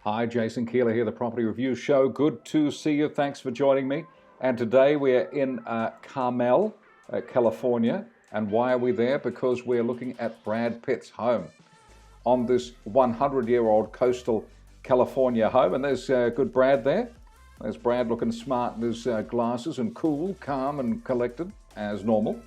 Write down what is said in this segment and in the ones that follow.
Hi, Jason Keeler here, the Property Review Show. Good to see you. Thanks for joining me. And today we are in Carmel, California. And why are we there? Because we're looking at Brad Pitt's home on this 100-year-old coastal California home. And there's good Brad there. There's Brad looking smart in his glasses and cool, calm and collected as normal.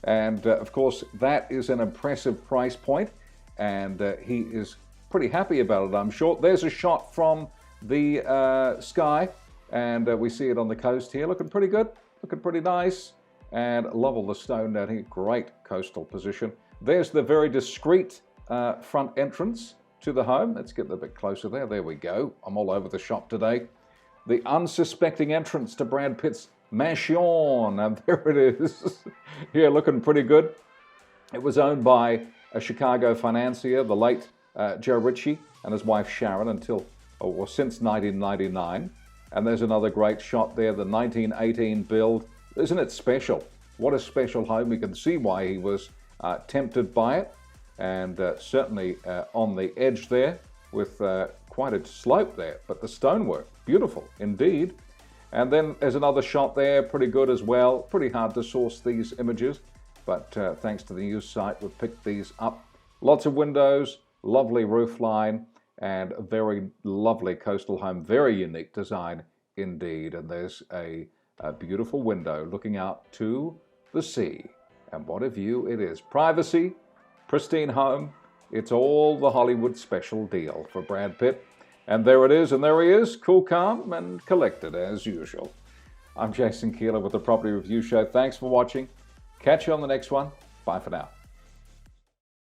And of course, that is an impressive price point. And he is pretty happy about it, I'm sure. There's a shot from the sky, and we see it on the coast here, looking pretty good, looking pretty nice, and love all the stone down here. Great coastal position. There's the very discreet front entrance to the home. Let's get a bit closer there. There we go. I'm all over the shop today. The unsuspecting entrance to Brad Pitt's mansion, and there it is. Yeah, looking pretty good. It was owned by a Chicago financier, the late Joe Ritchie, and his wife Sharon since 1999. And there's another great shot there, the 1918 build. Isn't it special? What a special home. You can see why he was tempted by it, and certainly on the edge there with quite a slope there, but the stonework, beautiful indeed. And then there's another shot there, pretty good as well. Pretty hard to source these images, but thanks to the news site, we've picked these up. Lots of windows, lovely roof line, and a very lovely coastal home. Very unique design indeed. And there's a beautiful window looking out to the sea. And what a view it is. Privacy, pristine home. It's all the Hollywood special deal for Brad Pitt. And there it is, and there he is, cool, calm, and collected as usual. I'm Jason Keeler with the Property Review Show. Thanks for watching. Catch you on the next one. Bye for now.